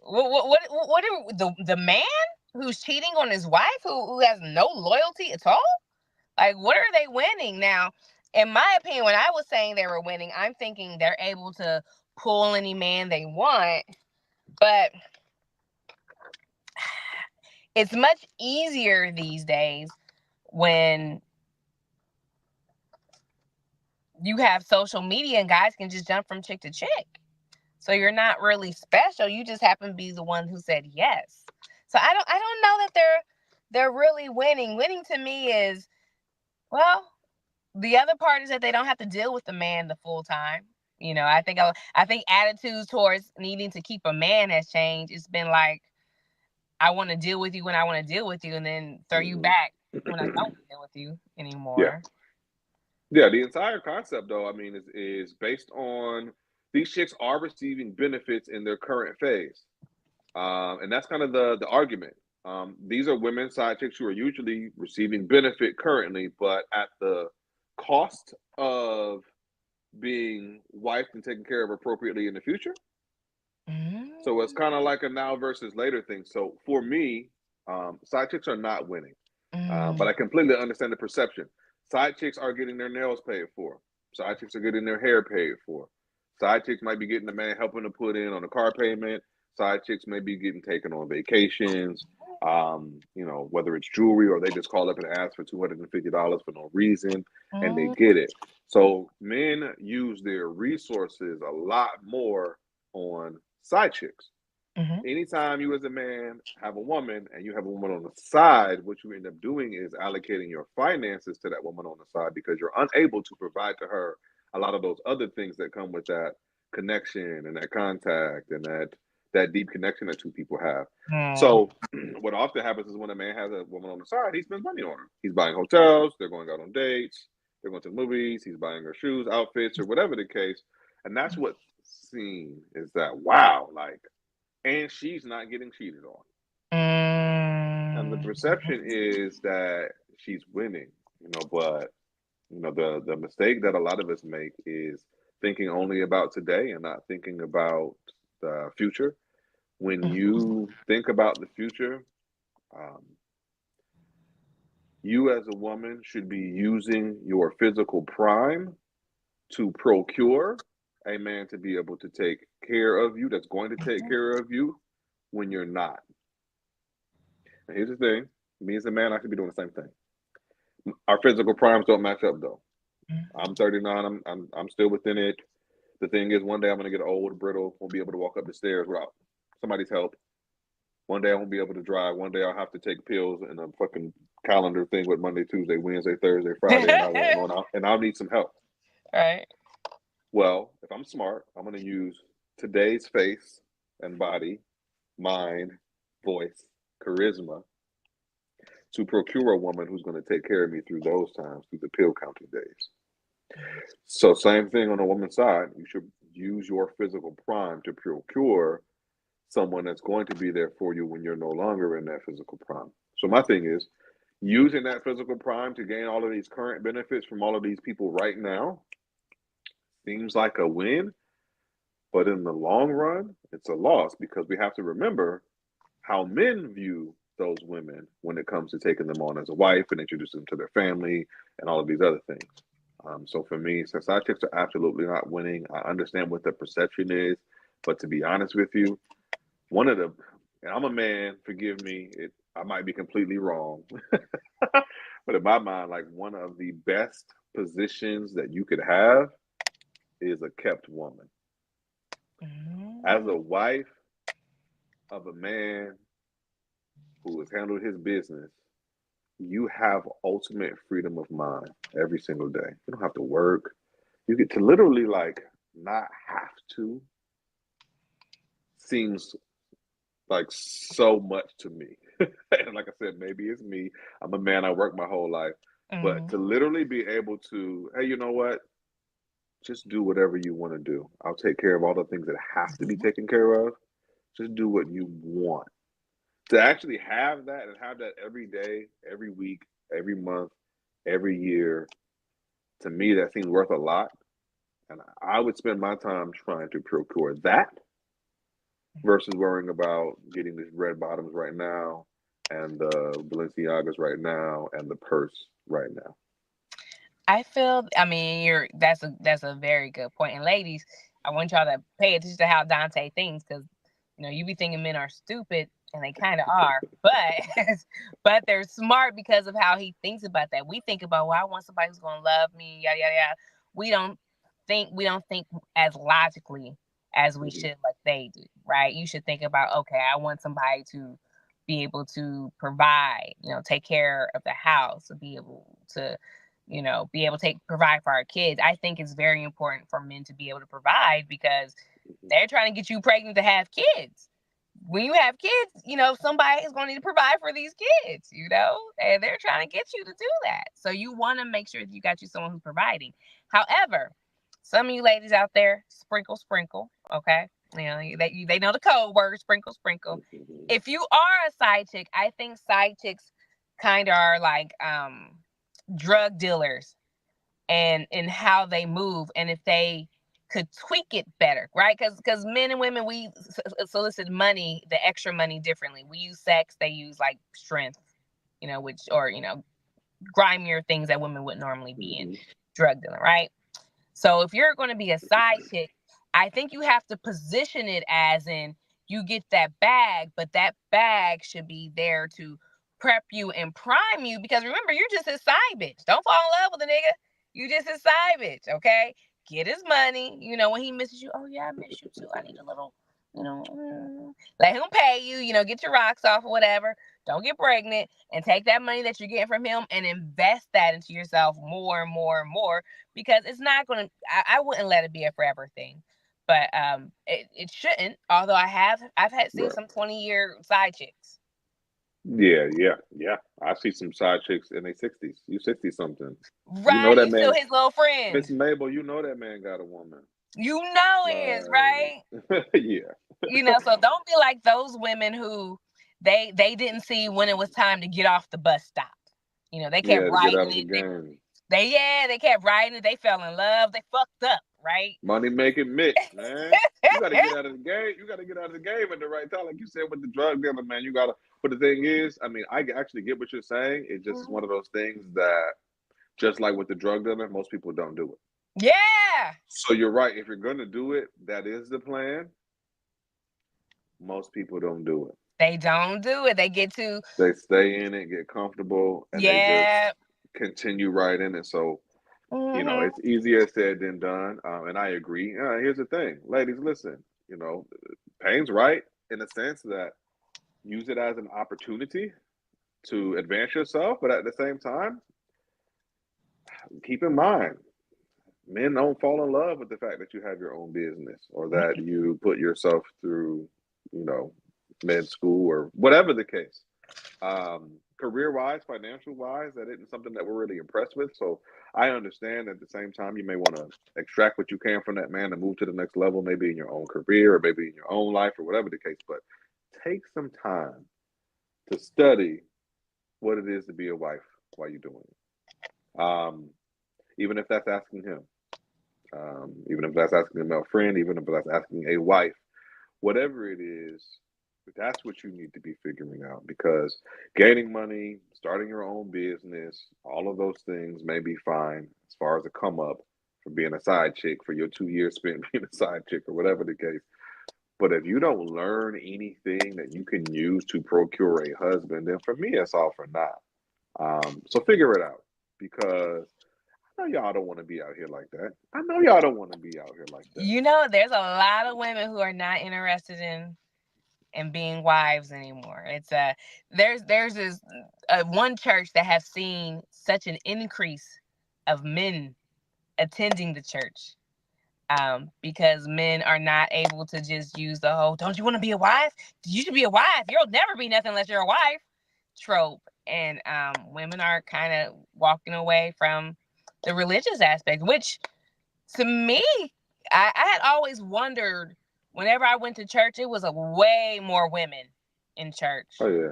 What are the man who's cheating on his wife who has no loyalty at all? Like, what are they winning now? In my opinion, when I was saying they were winning, I'm thinking they're able to pull any man they want, but it's much easier these days when you have social media and guys can just jump from chick to chick. So you're not really special. You just happen to be the one who said yes. So I don't know that they're really winning. Winning to me is, well, the other part is that they don't have to deal with the man the full time. I think attitudes towards needing to keep a man has changed. It's been like, I want to deal with you when I want to deal with you, and then throw you back when I don't deal with you Yeah. anymore. Yeah, the entire concept, though, I mean, is based on these chicks are receiving benefits in their current phase. And that's kind of the argument. These are women side chicks who are usually receiving benefit currently, but at the cost of being wifed and taken care of appropriately in the future. So it's kind of Mm, like a now versus later thing. So for me, side chicks are not winning, but mm, I completely understand the perception. Side chicks are getting their nails paid for. Side chicks are getting their hair paid for. Side chicks might be getting the man helping to put in on the car payment. Side chicks may be getting taken on vacations. Whether it's jewelry or they just call up and ask for $250 for no reason, and they mm. get it. So men use their resources a lot more on side chicks. Mm-hmm. Anytime you as a man have a woman and you have a woman on the side, what you end up doing is allocating your finances to that woman on the side because you're unable to provide to her a lot of those other things that come with that connection and that contact and that deep connection that two people have. Mm. So what often happens is when a man has a woman on the side, he spends money on her. He's buying hotels, they're going out on dates, they're going to the movies, he's buying her shoes, outfits, or whatever the case. And that's what's seen is that wow, like, and she's not getting cheated on. And the Mm. perception is that she's winning, but the mistake that a lot of us make is thinking only about today and not thinking about the future. When you think about the future, um, you as a woman should be using your physical prime to procure a man to be able to take care of you, that's going to take care of you when you're not. And here's the thing, me as a man, I should be doing the same thing. Our physical primes don't match up though. I'm 39. I'm still within it. The thing is, one day I'm gonna get old, brittle, won't be able to walk up the stairs without somebody's help. One day I won't be able to drive. One day I'll have to take pills and a fucking calendar thing with Monday, Tuesday, Wednesday, Thursday, Friday, and I won't know. And I'll need some help. Right. Well, if I'm smart, I'm gonna use today's face and body, mind, voice, charisma to procure a woman who's going to take care of me through those times, through the pill counting days. So, same thing on the woman's side. You should use your physical prime to procure someone that's going to be there for you when you're no longer in that physical prime. So, my thing is using that physical prime to gain all of these current benefits from all of these people right now seems like a win, but in the long run, it's a loss because we have to remember how men view those women when it comes to taking them on as a wife and introducing them to their family and all of these other things. So for me, since side chicks are absolutely not winning, I understand what the perception is, but to be honest with you, one of the and I'm a man, forgive me, I might be completely wrong, but in my mind, like one of the best positions that you could have is a kept woman. As a wife of a man who has handled his business, you have ultimate freedom of mind every single day. You don't have to work. You get to literally like not have to. Seems like so much to me. And like I said, maybe it's me. I'm a man, I work my whole life. But to literally be able to, hey, you know what? Just do whatever you want to do. I'll take care of all the things that have to be taken care of. Just do what you want. To actually have that and have that every day, every week, every month, every year, to me, that seems worth a lot. And I would spend my time trying to procure that versus worrying about getting these red bottoms right now and the Balenciagas right now and the purse right now. I mean, that's a very good point. And ladies, I want y'all to pay attention to how Dante thinks, because you be thinking men are stupid, and they kind of are, but but they're smart because of how he thinks about that. We think about, well, I want somebody who's gonna love me, yada yada yada. We don't think as logically as we should, like they do, right? You should think about, okay, I want somebody to be able to provide, take care of the house, to be able to provide for our kids. I think it's very important for men to be able to provide because they're trying to get you pregnant to have kids. When you have kids, somebody is going to need to provide for these kids, and they're trying to get you to do that. So you want to make sure that you got you someone who's providing. However, some of you ladies out there, sprinkle, sprinkle, okay? They know the code word, sprinkle, sprinkle. If you are a side chick, I think side chicks kind of are like drug dealers and in how they move, and if they could tweak it better, right? Because men and women, we solicit money, the extra money, differently. We use sex, they use like strength, or grimier things that women would normally be in drug dealing, right? So if you're going to be a side chick, I think you have to position it as in you get that bag, but that bag should be there to prep you and prime you, because remember, you're just a side bitch. Don't fall in love with a nigga. You just a side bitch, okay? get his money. You know, when he misses you, oh yeah, I miss you too. I need a little, let him pay you. Get your rocks off or whatever. Don't get pregnant, and take that money that you're getting from him and invest that into yourself more and more and more, because it's not gonna. I wouldn't let it be a forever thing, but it shouldn't. Although I've had seen Right. some 20-year side chicks. Yeah. I see some side chicks in their 60s. You 60 something. You know Right, that you still man, his little friend. Miss Mabel. You know that man got a woman. You know he is, right? Yeah. So don't be like those women who they didn't see when it was time to get off the bus stop. They kept Yeah, to get out writing of the it. game. They kept writing it. They fell in love. They fucked up, right? Money making Mitch, man. You got to get out of the game. You got to get out of the game at the right time, like you said with the drug dealer, man. You got to. But the thing is, I mean, I actually get what you're saying. It just is one of those things that, just like with the drug dealer, most people don't do it. Yeah. So you're right. If you're gonna do it, that is the plan. Most people don't do it. They don't do it. They get to. They stay in it, get comfortable, and they just Yeah. continue right in it. So Mm-hmm. it's easier said than done. And I agree. Here's the thing, ladies, listen. Pain's right in the sense that use it as an opportunity to advance yourself, but at the same time, keep in mind, men don't fall in love with the fact that you have your own business or that you put yourself through, you know, med school or whatever the case. Career wise, financial wise, that isn't something that we're really impressed with. So I understand at the same time you may want to extract what you can from that man to move to the next level, maybe in your own career or maybe in your own life or whatever the case. But take some time to study what it is to be a wife while you're doing it. Even if that's asking him, even if that's asking a male friend, even if that's asking a wife, whatever it is, that's what you need to be figuring out because gaining money, starting your own business, all of those things may be fine as far as a come up for being a side chick for your 2 years spent being a side chick or whatever the case. But if you don't learn anything that you can use to procure a husband, then for me, it's all for naught. So figure it out because I know y'all don't want to be out here like that. I know y'all don't want to be out here like that. There's a lot of women who are not interested in being wives anymore. It's there's this one church that have seen such an increase of men attending the church, because men are not able to just use the whole "don't you want to be a wife? You should be a wife. You'll never be nothing unless you're a wife" trope, and women are kind of walking away from the religious aspect, which to me, I had always wondered. Whenever I went to church, it was a way more women in church, Oh yeah,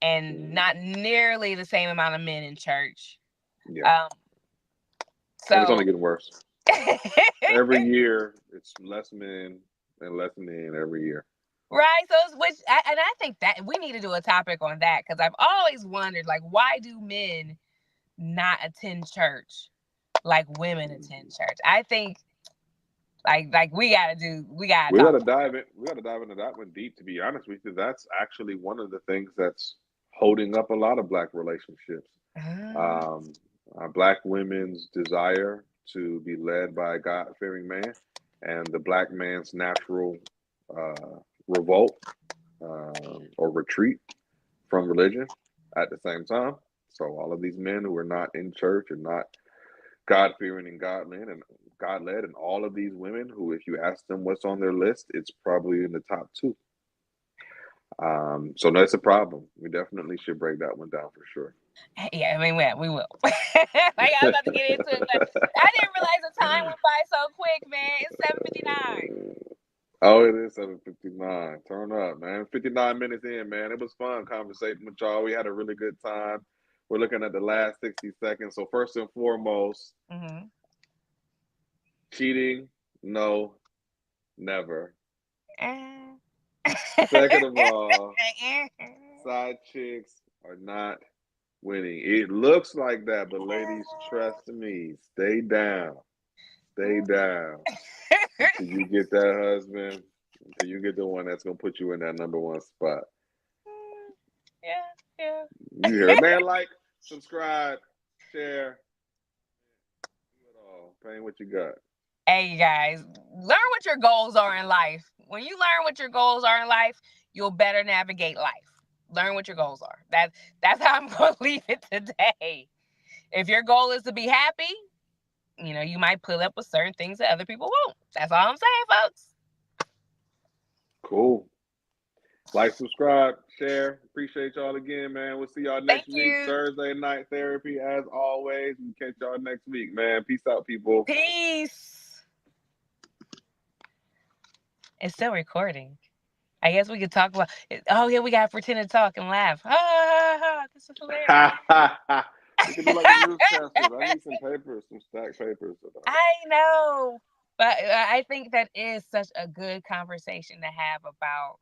and not nearly the same amount of men in church. yeah. And it's So only getting worse. Every year, it's less men and less men every year. right, and I think that we need to do a topic on that because I've always wondered, like, why do men not attend church like women attend church? I think like we gotta talk about dive in. We gotta dive into that one deep. To be honest with you, that's actually one of the things that's holding up a lot of black relationships. it. Um, Black women's desire to be led by a God fearing man, and the black man's natural revolt or retreat from religion at the same time. So all of these men who are not in church and not God fearing and God led, and all of these women who, if you ask them what's on their list, it's probably in the top two. So that's a problem. We definitely should break that one down for sure. Yeah, I mean, we will. Like, I was about to get into it, but I didn't realize the time went by so quick, man. It's 7:59. Oh, it is 7:59. Turn up, man. 59 minutes in, man. It was fun conversating with y'all. We had a really good time. We're looking at the last 60 seconds. So first and foremost, cheating, no, never. Second of all, side chicks are not winning. It looks like that, but ladies, trust me, stay down. Stay down. Until you get that husband, until you get the one that's gonna put you in that number one spot. Yeah. You hear it, man? Like, subscribe, share, do it all. Pain what you got. Hey, you guys, learn what your goals are in life. When you learn what your goals are in life, you'll better navigate life. Learn what your goals are. That's how I'm going to leave it today. If your goal is to be happy, you might put up with certain things that other people won't. That's all I'm saying, folks. Cool. Like, subscribe, share. Appreciate y'all again, man. We'll see y'all Thank next week. you. Thursday night therapy, as always. We catch y'all next week, man. Peace out, people. Peace. It's still recording. I guess we could talk about it. Oh, yeah, we got to pretend to talk and laugh. This is hilarious. We can do like the newscasters. I need some papers, some stacked papers. I know. But I think that is such a good conversation to have about